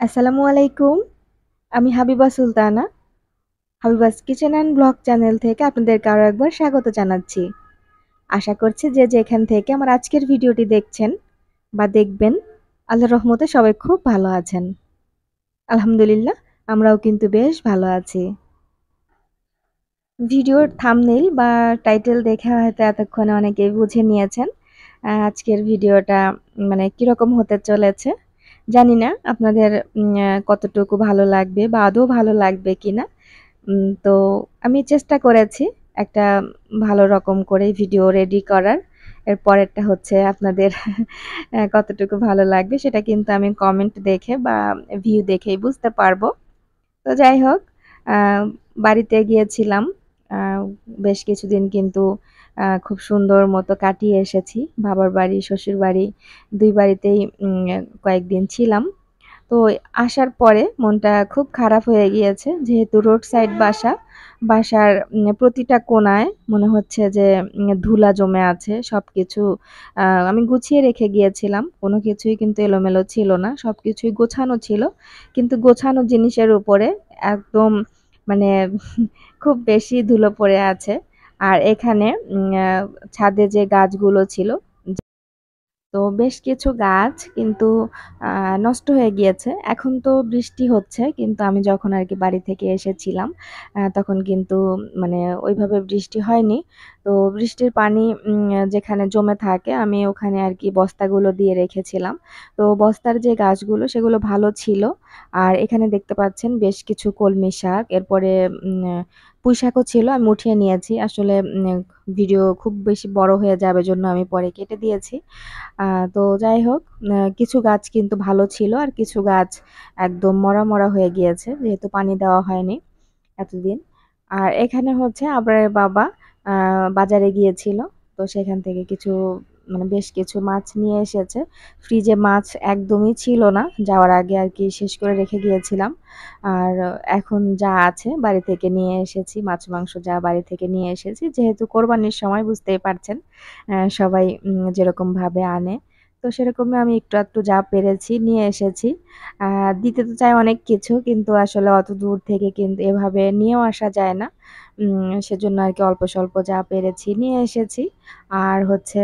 আসসালামু আলাইকুম। আমি Habiba Sultana. Habiba's kitchen and blog channel থেকে আপনাদেরকে আরও একবার স্বাগত জানাচ্ছি। আশা করছি যে যেখান থেকে আমার আজকের ভিডিওটি দেখছেন বা দেখবেন, আল্লাহর রহমতে সবাই খুব ভালো আছেন। আলহামদুলিল্লাহ, আমরাও কিন্তু বেশ ভালো আছি। ভিডিওর থাম্বনেইল বা টাইটেল দেখে হয়তো এতক্ষণে অনেকেই বুঝে নিয়েছেন আজকের ভিডিওটা মানে কিরকম হতে চলেছে। জানি না আপনাদের কতটুকু ভালো লাগবে বা আদৌ ভালো লাগবে কিনা। তো আমি চেষ্টা করেছি একটা ভালো রকম করে ভিডিও রেডি করার। এর পরেরটা হচ্ছে আপনাদের কতটুকু ভালো লাগবে সেটা কিন্তু আমি কমেন্ট দেখে বা ভিউ দেখেই বুঝতে পারবো। তো যাই হোক, আ বাড়িতে গিয়েছিলাম। আ বেশ কিছুদিন কিন্তু খুব সুন্দর মতো কাটিয়ে এসেছি। বাবার বাড়ি, শ্বশুর বাড়ি ২ বাড়িতেই কয়েকদিন ছিলাম। তো আসার পরে মনটা খুব খারাপ হয়ে গিয়েছে। যেহেতু রোড সাইড বাসা, বাসার প্রতিটা কোণায় মনে হচ্ছে যে ধুলা জমে আছে। সবকিছু আমি গুছিয়ে রেখে গিয়েছিলাম। কোনো কিছুই কিন্তু এলোমেলো ছিল না। সবকিছুই গোছানো ছিল। কিন্তু গোছানো জিনিসের উপরে একদম মানে খুব বেশি ধুলো পড়ে আছে। আর এখানে ছাদে যে গাছগুলো ছিল, তো বেশ কিছু গাছ কিন্তু নষ্ট হয়ে গিয়েছে। এখন তো বৃষ্টি হচ্ছে, কিন্তু আমি যখন আরকি বাড়ি থেকে এসেছিলাম তখন কিন্তু মানে ওইভাবে বৃষ্টি হয়নি। তো বৃষ্টির পানি যেখানে জমে থাকে আমি ওখানে আরকি বস্তাগুলো দিয়ে রেখেছিলাম। তো বস্তার যে গাছগুলো সেগুলো ভালো ছিল। আর এখানে দেখতে পাচ্ছেন বেশ কিছু কলমি শাক, এরপরে পুঁইশাকও ছিল, আমি উঠিয়ে নিয়েছি। আসলে ভিডিও খুব বেশি বড় হয়ে যাবে জন্য আমি পরে কেটে দিয়েছি। আ তো যাই হোক, কিছু গাছ কিন্তু ভালো ছিল আর কিছু গাছ একদম মরা হয়ে গিয়েছে যেহেতু পানি দেওয়া হয়নি এতদিন। আর এখানে হচ্ছে আবরারের বাবা আ বাজারে গিয়েছিল। তো সেখান থেকে কিছু মানে বেশ কিছু মাছ নিয়ে এসেছে। ফ্রিজে মাছ একদমই ছিল না। যাওয়ার আগে আরকি শেষ করে রেখে গিয়েছিলাম। আর এখন যা আছে বাড়ি থেকে নিয়ে এসেছি, মাছ-মাংস যা বাড়ি থেকে নিয়ে এসেছি। যেহেতু কোরবানির সময় বুঝতেই পারছেন সবাই যেরকমভাবে আনে। তো সেরকমই আমি একটু আধটু যা পেরেছি নিয়ে এসেছি। আ দিতে তো চাই অনেক কিছু, কিন্তু আসলে অত দূর থেকে কিন্তু এভাবে নিয়েও আসা যায় না। সেজন্য আরকি অল্প-স্বল্প যা পেরেছি নিয়ে এসেছি। আর হচ্ছে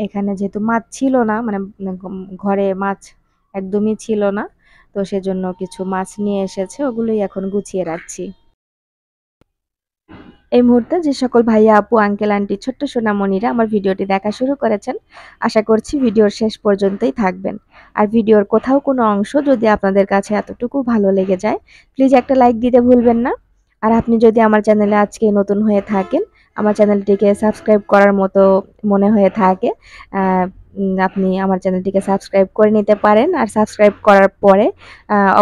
এখানে যেহেতু মাছ ছিল না, মানে ঘরে মাছ একদমই ছিল না। তো সেজন্য কিছু মাছ নিয়ে এসেছে, ওগুলোই এখন গুছিয়ে রাখছি। এই মুহূর্তে যে সকল ভাইয়া, আপু, আঙ্কেল, আন্টি, ছোট্ট সোনামণিরা আমার ভিডিওটি দেখা শুরু করেছেন, আশা করছি ভিডিওর শেষ পর্যন্তই থাকবেন। আর ভিডিওর কোথাও কোনো অংশ যদি আপনাদের কাছে এতটুকু ভালো লেগে যায়, প্লিজ একটা লাইক দিতে ভুলবেন না। আর আপনি যদি আমার চ্যানেলে আজকে নতুন হয়ে থাকেন, আমার চ্যানেলটিকে সাবস্ক্রাইব করার মতো মনে হয়ে থাকে, আ আপনি আমার চ্যানেলটিকে সাবস্ক্রাইব করে নিতে পারেন। আর সাবস্ক্রাইব করার পরে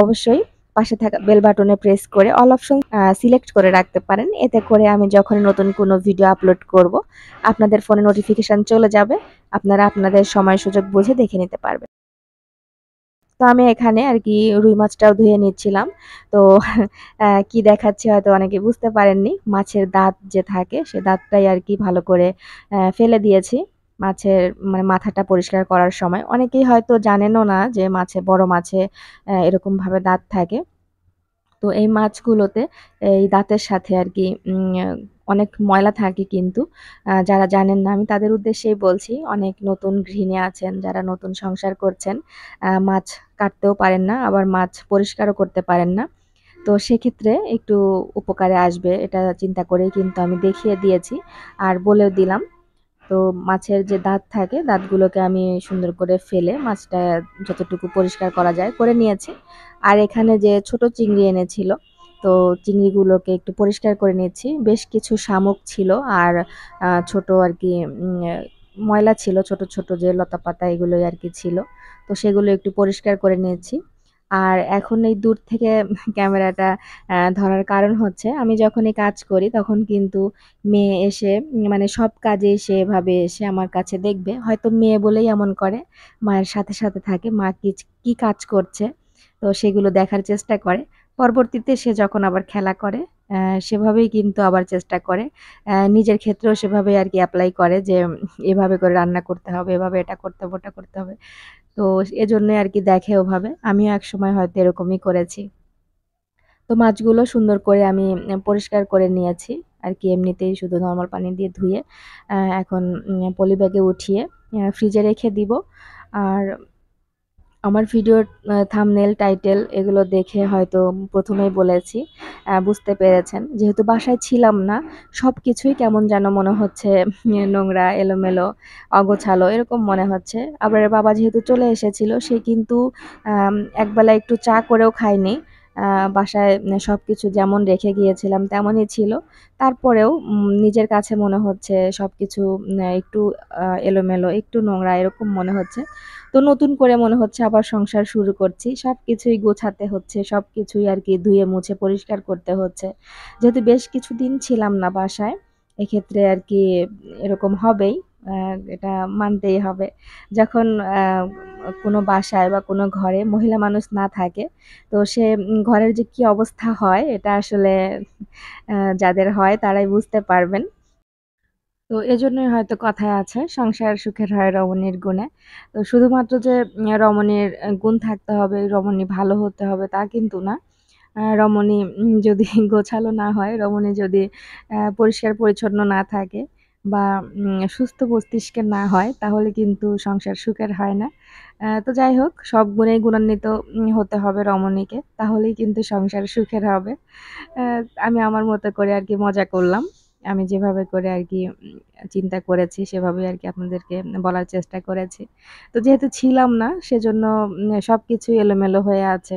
অবশ্যই পাশে থাকা বেল বাটনে প্রেস করে অল অপশন সিলেক্ট করে রাখতে পারেন। এতে করে আমি যখন নতুন কোনো ভিডিও আপলোড করব, আপনাদের ফোনে নোটিফিকেশন চলে যাবে। আপনারা আপনাদের সময় সুযোগ বুঝে দেখে নিতে পারবেন। তো আমি এখানে আরকি রুই মাছটাও ধুয়ে নিচ্ছিলাম। তো কি দেখাচ্ছি হয়তো অনেকে বুঝতে পারেননি। মাছের দাঁত যে থাকে সে দাঁতটাই আরকি ভালো করে ফেলে দিয়েছি। মাছের মানে মাথাটা পরিষ্কার করার সময়। অনেকেই হয়তো জানেনও না যে বড় মাছে এরকমভাবে দাঁত থাকে। তো এই মাছগুলোতে এই দাঁতের সাথে আরকি অনেক ময়লা থাকে কিন্তু। যারা জানেন না আমি তাদের উদ্দেশ্যেই বলছি। অনেক নতুন গৃহিণী আছেন যারা নতুন সংসার করছেন। মাছ কাটতেও পারেন না, আবার মাছ পরিষ্কারও করতে পারেন না। তো সেক্ষেত্রে একটু উপকারে আসবে এটা চিন্তা করেই কিন্তু আমি দেখিয়ে দিয়েছি আর বলেও দিলাম। তো মাছের যে দাঁত থাকে, দাঁতগুলোকে আমি সুন্দর করে ফেলে মাছটা যতটুকু পরিষ্কার করা যায় করে নিয়েছি। আর এখানে যে ছোট চিংড়ি এনেছিল, তো চিংড়িগুলোকে একটু পরিষ্কার করে নিচ্ছি। বেশ কিছু শামুক ছিল আর ছোট আরকি ময়লা ছিল, ছোট যে লতাপাতা এগুলোই আরকি ছিল। তো সেগুলো একটু পরিষ্কার করে নিয়েছি। আর এখন এই দূর থেকে ক্যামেরাটা ধরার কারণ হচ্ছে আমি যখনই কাজ করি তখন কিন্তু মেয়ে এসে মানে সব কাজেই সে এভাবে এসে আমার কাছে দেখবে। হয়তো মেয়ে বলেই এমন করে। মায়ের সাথে থাকে। মা কি কাজ করছে, তো সেগুলো দেখার চেষ্টা করে। পরবর্তীতে সে যখন আবার খেলা করে সেভাবেই কিন্তু আবার চেষ্টা করে। নিজের ক্ষেত্রেও সেভাবেই আরকি এপ্লাই করে যে এভাবে করে রান্না করতে হবে, এভাবে এটা করতে হবে, ওটা করতে হবে। তো এজন্যই আরকি দেখে ওভাবে। আমিও একসময় হয়তো এরকমই করেছি। তো মাছগুলো সুন্দর করে আমি পরিষ্কার করে নিয়েছি। আরকি এমনিতেই শুধু নরমাল পানি দিয়ে ধুয়ে এখন পলিব্যাগে উঠিয়ে ফ্রিজে রেখে দিব। আর আমার ভিডিওর থাম্বনেল, টাইটেল এগুলো দেখে হয়তো ১ম এই বলেছি, বুঝতে পেরেছেন। যেহেতু বাসায় ছিলাম না, সবকিছুই কেমন যেন মনে হচ্ছে নোংরা, এলোমেলো, অগোছালো এরকম মনে হচ্ছে। আবার বাবা যেহেতু চলে এসেছিল, সে কিন্তু একবেলা একটু চা করেও খায়নি। বাসায় সবকিছু যেমন রেখে গিয়েছিলাম তেমনই ছিল। তারপরেও নিজের কাছে মনে হচ্ছে সবকিছু একটু এলোমেলো, একটু নোংরা এরকম মনে হচ্ছে। তো নতুন করে মনে হচ্ছে আবার সংসার শুরু করছি। সবকিছুই গোছাতে হচ্ছে, সবকিছুই আরকি ধুয়ে মুছে পরিষ্কার করতে হচ্ছে। যেহেতু বেশ কিছুদিন ছিলাম না বাসায়, এক্ষেত্রে আরকি এরকম হবেই। আ এটা মানতেই হবে। যখন আ কোনো বাসায় বা কোনো ঘরে মহিলা মানুষ না থাকে, তো সে ঘরের যে কি অবস্থা হয় এটা আসলে যাদের হয় তারাই বুঝতে পারবেন। তো এজন্যই হয়তো কথায় আছে সংসার সুখের হয় রমণীর গুণে। তো শুধুমাত্র যে রমণীর গুণ থাকতে হবে, রমণী ভালো হতে হবে তা কিন্তু না। রমণী যদি গোছালো না হয়, রমণী যদি পরিষ্কার পরিচ্ছন্ন না থাকে বা সুস্থ মস্তিষ্কের না হয় তাহলে কিন্তু সংসার সুখের হয় না। তো যাই হোক সব গুণেই গুণান্বিত হতে হবে রমণীকে। তাহলেই কিন্তু সংসার সুখের হবে। অ্যা আমি আমার মতো করে আরকি মজা করলাম। আমি যেভাবে করে আরকি চিন্তা করেছি সেভাবেই আরকি আপনাদেরকে বলার চেষ্টা করেছি। তো যেহেতু ছিলাম না সেজন্য সবকিছুই এলোমেলো হয়ে আছে।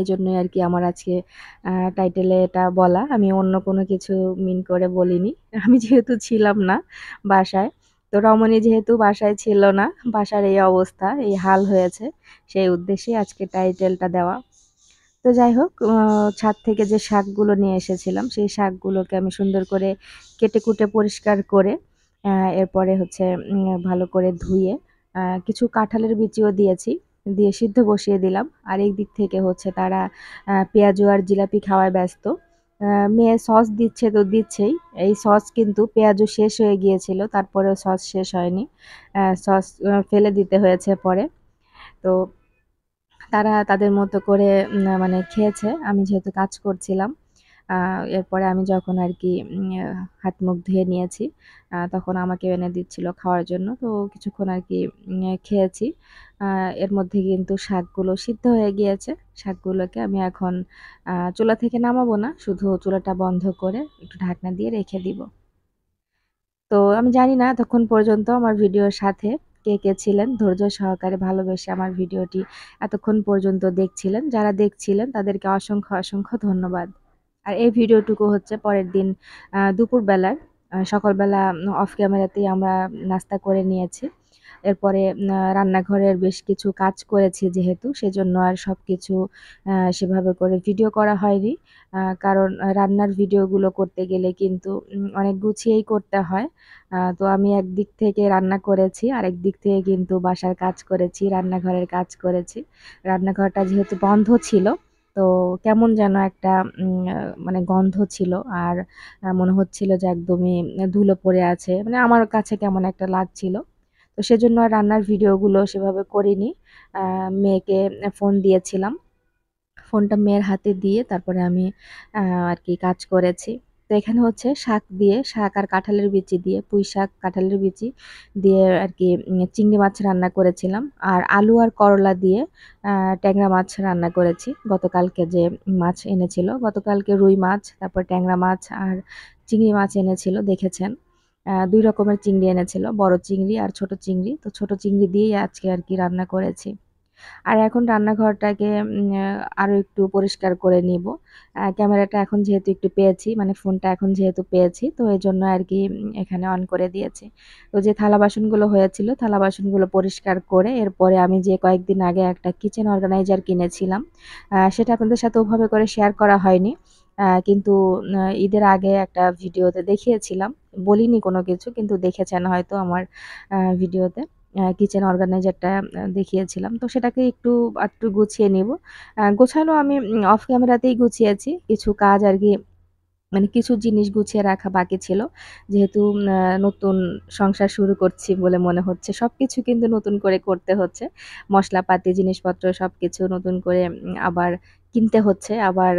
এজন্যই আরকি আমার আজকে টাইটেলে এটা বলা। আমি অন্য কোনো কিছু মিন করে বলিনি। আমি যেহেতু ছিলাম না বাসায়, তো রমণী যেহেতু বাসায় ছিল না, বাসার এই অবস্থা, এই হাল হয়েছে, সেই উদ্দেশ্যেই আজকে টাইটেলটা দেওয়া। তো যাই হোক ছাদ থেকে যে শাকগুলো নিয়ে এসেছিলাম, সেই শাকগুলোকে আমি সুন্দর করে কেটে-কুটে পরিষ্কার করে এরপরে হচ্ছে ভালো করে ধুয়ে কিছু কাঁঠালের বিচিও দিয়েছি। দিয়ে সিদ্ধ বসিয়ে দিলাম। আরেক দিক থেকে হচ্ছে তারা পেঁয়াজু আর জিলাপি খাওয়ায় ব্যস্ত। মেয়ে সস দিচ্ছে তো দিচ্ছেই। এই সস কিন্তু পেঁয়াজু শেষ হয়ে গিয়েছিল। তারপরেও সস শেষ হয়নি। সস ফেলে দিতে হয়েছে পরে। তো তারা তাদের মতো করে মানে খেয়েছে। আমি যেহেতু কাজ করছিলাম। আ এরপরে আমি যখন আরকি হাত-মুখ ধুয়ে নিয়েছি, তখন আমাকে এনে দিচ্ছিল খাওয়ার জন্য। তো কিছুক্ষণ আরকি খেয়েছি। আ এর মধ্যে কিন্তু শাকগুলো সিদ্ধ হয়ে গিয়েছে। শাকগুলোকে আমি এখন চুলা থেকে নামাবো না। শুধু চুলাটা বন্ধ করে একটু ঢাকনা দিয়ে রেখে দিব। তো আমি জানি না এতক্ষণ পর্যন্ত আমার ভিডিওর সাথে কে ছিলেন? ধৈর্য সহকারে ভালোবেসে আমার ভিডিওটি এতক্ষণ পর্যন্ত দেখছিলেন। যারা দেখছিলেন তাদেরকে অসংখ্য ধন্যবাদ। আর এই ভিডিওটুকু হচ্ছে পরের দিন দুপুরবেলার। সকালবেলা অফ ক্যামেরাতেই আমরা নাস্তা করে নিয়েছি। এরপরে রান্নাঘরের বেশ কিছু কাজ করেছি যেহেতু সেজন্য আর সবকিছু সেভাবে করে ভিডিও করা হয়নি। কারণ রান্নার ভিডিওগুলো করতে গেলে কিন্তু অনেক গুছিয়েই করতে হয়। তো আমি একদিক থেকে রান্না করেছি, আরেক দিক থেকে কিন্তু বাসার কাজ করেছি, রান্নাঘরের কাজ করেছি। রান্নাঘরটা যেহেতু বন্ধ ছিল, তো কেমন যেন একটা মানে গন্ধ ছিল। আর মনে হচ্ছিল যে একদমই ধুলো পড়ে আছে। মানে আমার কাছে কেমন একটা লাগছিল। তো সেজন্য আর রান্নার ভিডিওগুলো সেভাবে করিনি। আ মেয়েকে ফোন দিয়েছিলাম। ফোনটা মেয়ের হাতে দিয়ে তারপরে আমি আ আরকি কাজ করেছি। তো এখানে হচ্ছে শাক আর কাঁঠালের বিচি দিয়ে, পুঁইশাক, কাঁঠালের বিচি দিয়ে আরকি চিংড়ি মাছ রান্না করেছিলাম। আর আলু আর করলা দিয়ে আ ট্যাংরা মাছ রান্না করেছি। গতকালকে যে মাছ এনেছিল, গতকালকে রুই মাছ, তারপর ট্যাংরা মাছ আর চিংড়ি মাছ এনেছিল দেখেছেন। ২ রকমের চিংড়ি এনেছিল, বড় চিংড়ি আর ছোট চিংড়ি। তো ছোট চিংড়ি দিয়েই আজকে আরকি রান্না করেছি। আর এখন রান্নাঘরটাকে আরো একটু পরিষ্কার করে নিব। ক্যামেরাটা এখন যেহেতু একটু পেয়েছি, মানে ফোনটা এখন যেহেতু পেয়েছি, তো এজন্য আরকি এখানে অন করে দিয়েছি। তো যে থালা-বাসনগুলো হয়েছিল, থালা-বাসনগুলো পরিষ্কার করে এরপরে আমি যে কয়েকদিন আগে একটা কিচেন অর্গানাইজার কিনেছিলাম, সেটা আপনাদের সাথে ওভাবে করে শেয়ার করা হয়নি। কিন্তু ঈদের আগে একটা ভিডিওতে দেখিয়েছিলাম। বলিনি কোনো কিছু, কিন্তু দেখেছেন হয়তো আমার ভিডিওতে। কিচেন অর্গানাইজারটা দেখিয়েছিলাম। তো সেটাকে একটু আধটু গুছিয়ে নিব। গোছানো আমি অফ ক্যামেরাতেই গুছিয়েছি। কিছু কাজ আরকি মানে কিছু জিনিস গুছিয়ে রাখা বাকি ছিল। যেহেতু নতুন সংসার শুরু করছি বলে মনে হচ্ছে। সবকিছু কিন্তু নতুন করে করতে হচ্ছে। মসলাপাতি, জিনিসপত্র সবকিছু নতুন করে আবার কিনতে হচ্ছে, আবার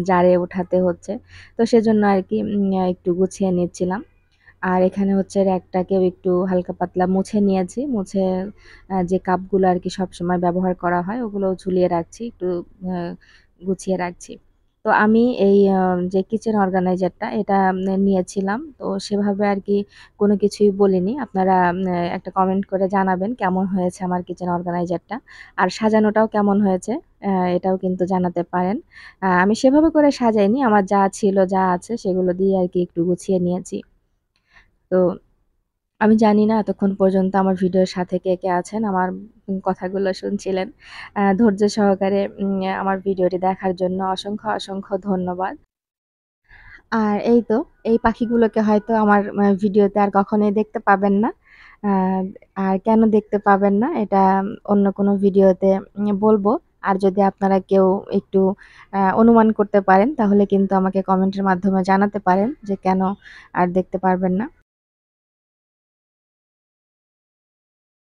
জারে উঠাতে হচ্ছে। তো সেজন্য আরকি একটু গুছিয়ে নিচ্ছিলাম। আর এখানে হচ্ছে র‍্যাকটাকেও একটু হালকা পাতলা মুছে নিয়েছি। মুছে যে কাপগুলো আরকি সবসময় ব্যবহার করা হয় ওগুলোও ঝুলিয়ে রাখছি, একটু আ গুছিয়ে রাখছি। তো আমি এই যে কিচেন অর্গানাইজারটা এটা নিয়েছিলাম। তো সেভাবে আরকি কোনো কিছুই বলিনি। আপনারা একটা কমেন্ট করে জানাবেন কেমন হয়েছে আমার কিচেন অর্গানাইজারটা। আর সাজানোটাও কেমন হয়েছে এটাও কিন্তু জানাতে পারেন। আমি সেভাবে করে সাজাইনি। আমার যা ছিল, যা আছে সেগুলো দিয়ে আরকি একটু গুছিয়ে নিয়েছি। তো আমি জানি না এতক্ষণ পর্যন্ত আমার ভিডিওর সাথে কে আছেন, আমার কথাগুলো শুনছিলেন। ধৈর্য সহকারে আমার ভিডিওটি দেখার জন্য অসংখ্য ধন্যবাদ। আর এই তো, এই পাখিগুলোকে হয়তো আমার ভিডিওতে আর কখনোই দেখতে পাবেন না। আ আর কেন দেখতে পাবেন না এটা অন্য কোনো ভিডিওতে বলব। আর যদি আপনারা কেউ একটু অনুমান করতে পারেন তাহলে কিন্তু আমাকে কমেন্টের মাধ্যমে জানাতে পারেন যে কেন আর দেখতে পারবেন না।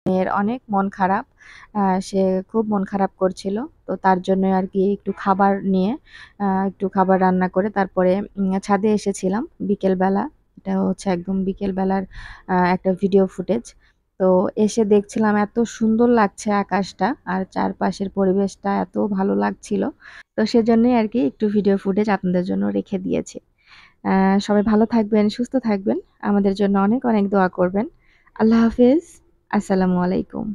মেয়ের অনেক মন খারাপ। সে খুব মন খারাপ করছিল। তো তার জন্যই আরকি একটু খাবার নিয়ে একটু খাবার রান্না করে তারপরে ছাদে এসেছিলাম বিকেলবেলা। এটা হচ্ছে একদম বিকেলবেলার একটা ভিডিও ফুটেজ। তো এসে দেখছিলাম এত সুন্দর লাগছে আকাশটা আর চারপাশের পরিবেশটা এত ভালো লাগছিল। তো সেজন্যই আরকি একটু ভিডিও ফুটেজ আপনাদের জন্য রেখে দিয়েছি। আ সবাই ভালো থাকবেন, সুস্থ থাকবেন। আমাদের জন্য অনেক দোয়া করবেন। আল্লাহ হাফেজ। আসসালামু আলাইকুম।